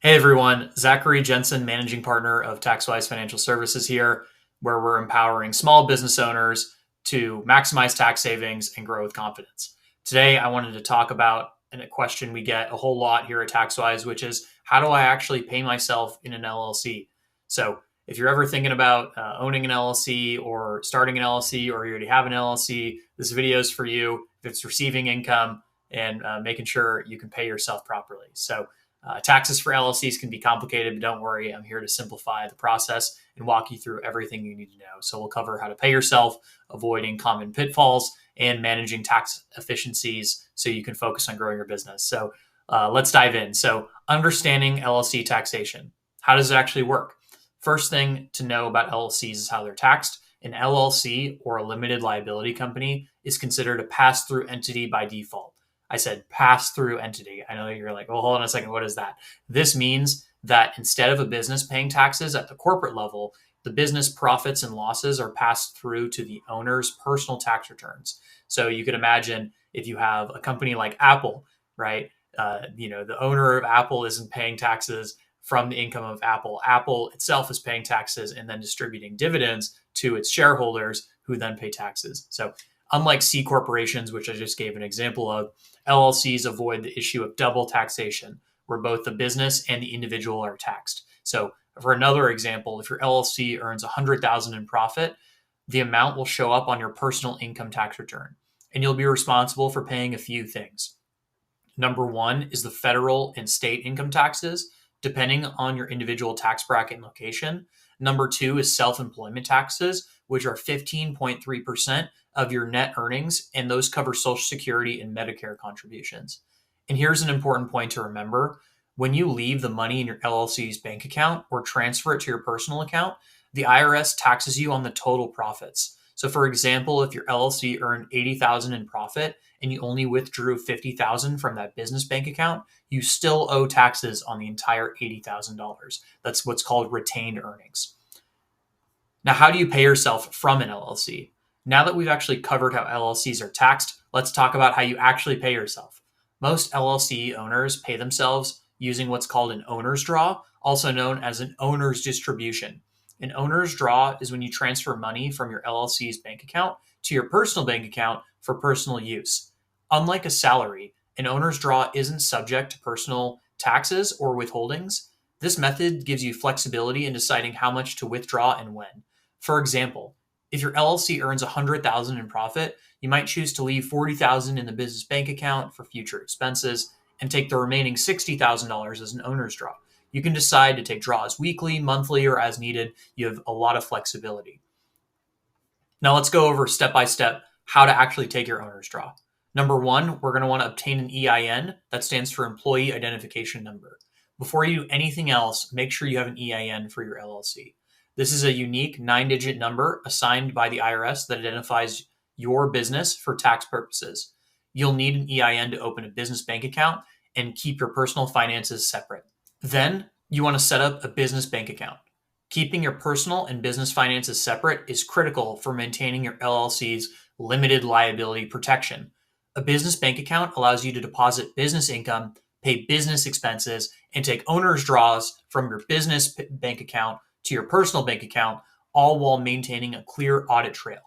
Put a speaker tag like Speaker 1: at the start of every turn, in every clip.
Speaker 1: Hey everyone, Zachary Jensen, managing partner of TaxWise Financial Services here, where we're empowering small business owners to maximize tax savings and grow with confidence. Today, I wanted to talk about a question we get a whole lot here at TaxWise, which is how do I actually pay myself in an LLC? So, if you're ever thinking about owning an LLC or starting an LLC, or you already have an LLC, this video is for you. If it's receiving income and making sure you can pay yourself properly. So, taxes for LLCs can be complicated, but don't worry. I'm here to simplify the process and walk you through everything you need to know. So we'll cover how to pay yourself, avoiding common pitfalls, and managing tax efficiencies so you can focus on growing your business. So let's dive in. So understanding LLC taxation. How does it actually work? First thing to know about LLCs is how they're taxed. An LLC, or a limited liability company, is considered a pass-through entity by default. I said pass-through entity. I know you're like, well, hold on a second. What is that? This means that instead of a business paying taxes at the corporate level, the business profits and losses are passed through to the owner's personal tax returns. So you could imagine if you have a company like Apple, right? The owner of Apple isn't paying taxes from the income of Apple. Apple itself is paying taxes and then distributing dividends to its shareholders who then pay taxes. So unlike C corporations, which I just gave an example of, LLCs avoid the issue of double taxation, where both the business and the individual are taxed. So, for another example, if your LLC earns $100,000 in profit, the amount will show up on your personal income tax return, and you'll be responsible for paying a few things. Number one is the federal and state income taxes, depending on your individual tax bracket and location. Number two is self-employment taxes, which are 15.3% of your net earnings, and those cover Social Security and Medicare contributions. And here's an important point to remember. When you leave the money in your LLC's bank account or transfer it to your personal account, the IRS taxes you on the total profits. So for example, if your LLC earned $80,000 in profit and you only withdrew $50,000 from that business bank account, you still owe taxes on the entire $80,000. That's what's called retained earnings. Now, how do you pay yourself from an LLC? Now that we've actually covered how LLCs are taxed, let's talk about how you actually pay yourself. Most LLC owners pay themselves using what's called an owner's draw, also known as an owner's distribution. An owner's draw is when you transfer money from your LLC's bank account to your personal bank account for personal use. Unlike a salary, an owner's draw isn't subject to personal taxes or withholdings. This method gives you flexibility in deciding how much to withdraw and when. For example, if your LLC earns $100,000 in profit, you might choose to leave $40,000 in the business bank account for future expenses and take the remaining $60,000 as an owner's draw. You can decide to take draws weekly, monthly, or as needed. You have a lot of flexibility. Now let's go over step by step how to actually take your owner's draw. Number one, we're going to want to obtain an EIN. That stands for Employee Identification Number. Before you do anything else, make sure you have an EIN for your LLC. This is a unique 9-digit number assigned by the IRS that identifies your business for tax purposes. You'll need an EIN to open a business bank account and keep your personal finances separate. Then you want to set up a business bank account. Keeping your personal and business finances separate is critical for maintaining your LLC's limited liability protection. A business bank account allows you to deposit business income, pay business expenses, and take owner's draws from your business bank account to your personal bank account, all while maintaining a clear audit trail.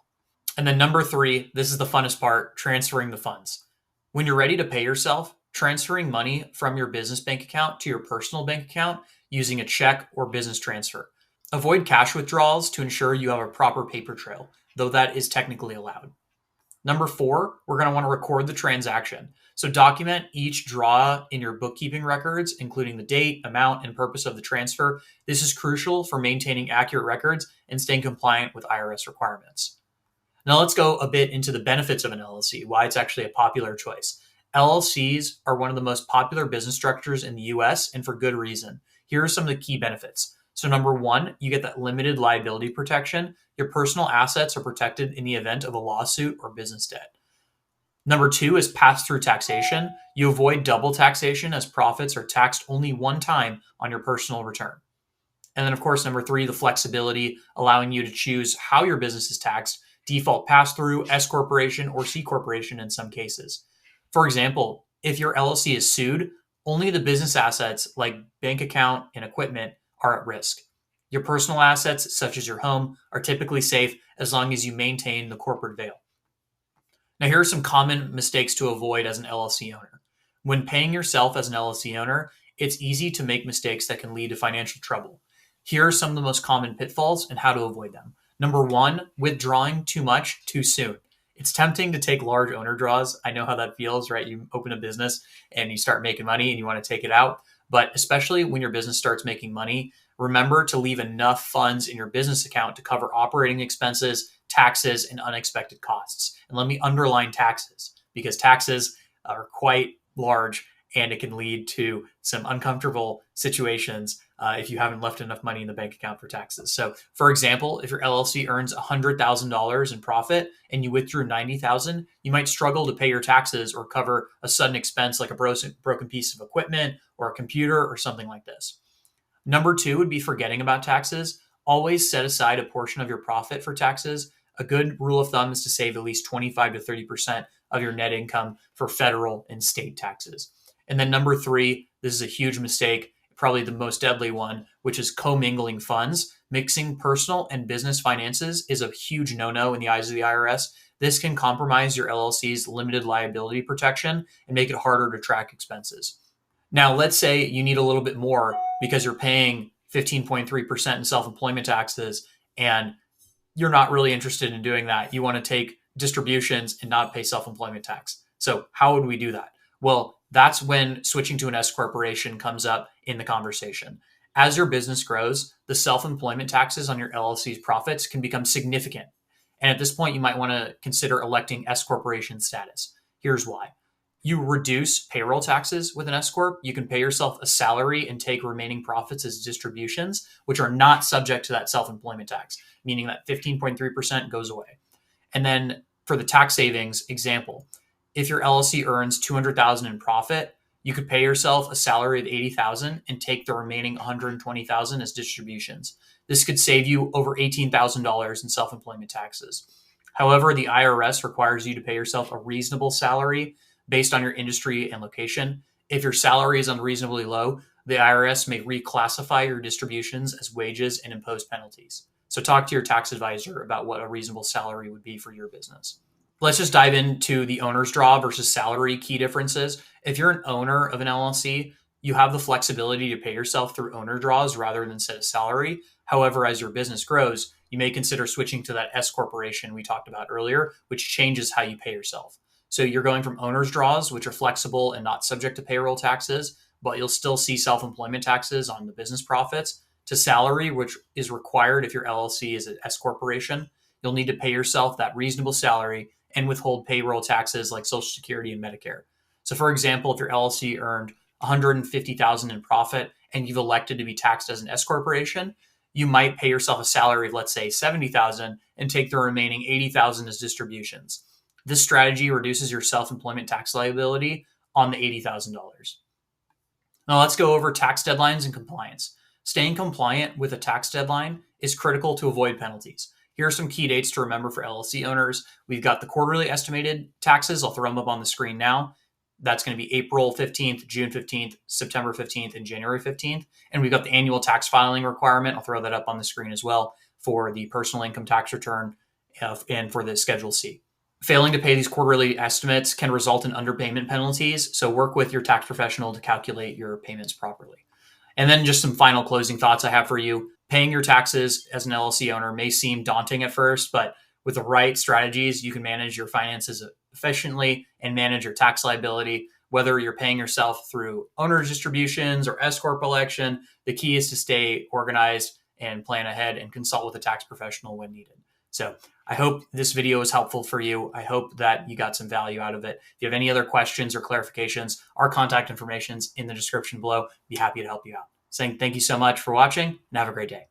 Speaker 1: And then number three, this is the funnest part, transferring the funds. When you're ready to pay yourself, transferring money from your business bank account to your personal bank account using a check or business transfer. Avoid cash withdrawals to ensure you have a proper paper trail, though that is technically allowed. Number four, we're going to want to record the transaction. So document each draw in your bookkeeping records, including the date, amount, and purpose of the transfer. This is crucial for maintaining accurate records and staying compliant with IRS requirements. Now let's go a bit into the benefits of an LLC, why it's actually a popular choice. LLCs are one of the most popular business structures in the US, and for good reason. Here are some of the key benefits. So number one, you get that limited liability protection. Your personal assets are protected in the event of a lawsuit or business debt. Number two is pass-through taxation. You avoid double taxation as profits are taxed only one time on your personal return. And then of course, number three, the flexibility, allowing you to choose how your business is taxed, default pass-through, S corporation, or C corporation in some cases. For example, if your LLC is sued, Only the business assets like bank account and equipment are at risk. Your personal assets, such as your home, are typically safe as long as you maintain the corporate veil. Now, here are some common mistakes to avoid as an LLC owner. When paying yourself as an LLC owner, it's easy to make mistakes that can lead to financial trouble. Here are some of the most common pitfalls and how to avoid them. Number one, withdrawing too much too soon. It's tempting to take large owner draws. I know how that feels, right? You open a business and you start making money and you want to take it out. But especially when your business starts making money, remember to leave enough funds in your business account to cover operating expenses, taxes, and unexpected costs. And let me underline taxes, because taxes are quite large and it can lead to some uncomfortable situations if you haven't left enough money in the bank account for taxes. So, for example, if your LLC earns $100,000 in profit and you withdrew $90,000, you might struggle to pay your taxes or cover a sudden expense like a broken piece of equipment or a computer or something like this. Number two would be forgetting about taxes. Always set aside a portion of your profit for taxes. A good rule of thumb is to save at least 25 to 30% of your net income for federal and state taxes. And then number three, this is a huge mistake, probably the most deadly one, which is commingling funds. Mixing personal and business finances is a huge no-no in the eyes of the IRS. This can compromise your LLC's limited liability protection and make it harder to track expenses. Now, let's say you need a little bit more because you're paying 15.3% in self-employment taxes and you're not really interested in doing that. You want to take distributions and not pay self-employment tax. So how would we do that? Well, that's when switching to an S corporation comes up in the conversation. As your business grows, the self-employment taxes on your LLC's profits can become significant. And at this point, you might want to consider electing S corporation status. Here's why. You reduce payroll taxes with an S corp. You can pay yourself a salary and take remaining profits as distributions, which are not subject to that self-employment tax, meaning that 15.3% goes away. And then for the tax savings example, if your LLC earns $200,000 in profit, you could pay yourself a salary of $80,000 and take the remaining $120,000 as distributions. This could save you over $18,000 in self-employment taxes. However, the IRS requires you to pay yourself a reasonable salary based on your industry and location. If your salary is unreasonably low, the IRS may reclassify your distributions as wages and impose penalties. So talk to your tax advisor about what a reasonable salary would be for your business. Let's just dive into the owner's draw versus salary key differences. If you're an owner of an LLC, you have the flexibility to pay yourself through owner draws rather than set a salary. However, as your business grows, you may consider switching to that S corporation we talked about earlier, which changes how you pay yourself. So you're going from owner's draws, which are flexible and not subject to payroll taxes, but you'll still see self-employment taxes on the business profits, to salary, which is required if your LLC is an S corporation. You'll need to pay yourself that reasonable salary and withhold payroll taxes like Social Security and Medicare. So for example, if your LLC earned $150,000 in profit and you've elected to be taxed as an S corporation, you might pay yourself a salary of, let's say, $70,000 and take the remaining $80,000 as distributions. This strategy reduces your self-employment tax liability on the $80,000. Now let's go over tax deadlines and compliance. Staying compliant with a tax deadline is critical to avoid penalties. Here are some key dates to remember for LLC owners. We've got the quarterly estimated taxes. I'll throw them up on the screen now. That's going to be April 15th, June 15th, September 15th, and January 15th. And we've got the annual tax filing requirement. I'll throw that up on the screen as well for the personal income tax return and for the Schedule C. Failing to pay these quarterly estimates can result in underpayment penalties, so work with your tax professional to calculate your payments properly. And then just some final closing thoughts I have for you. Paying your taxes as an LLC owner may seem daunting at first, but with the right strategies, you can manage your finances efficiently and manage your tax liability. Whether you're paying yourself through owner's distributions or S corp election, the key is to stay organized and plan ahead and consult with a tax professional when needed. So I hope this video was helpful for you. I hope that you got some value out of it. If you have any other questions or clarifications, our contact information is in the description below. Be happy to help you out. Saying thank you so much for watching and have a great day.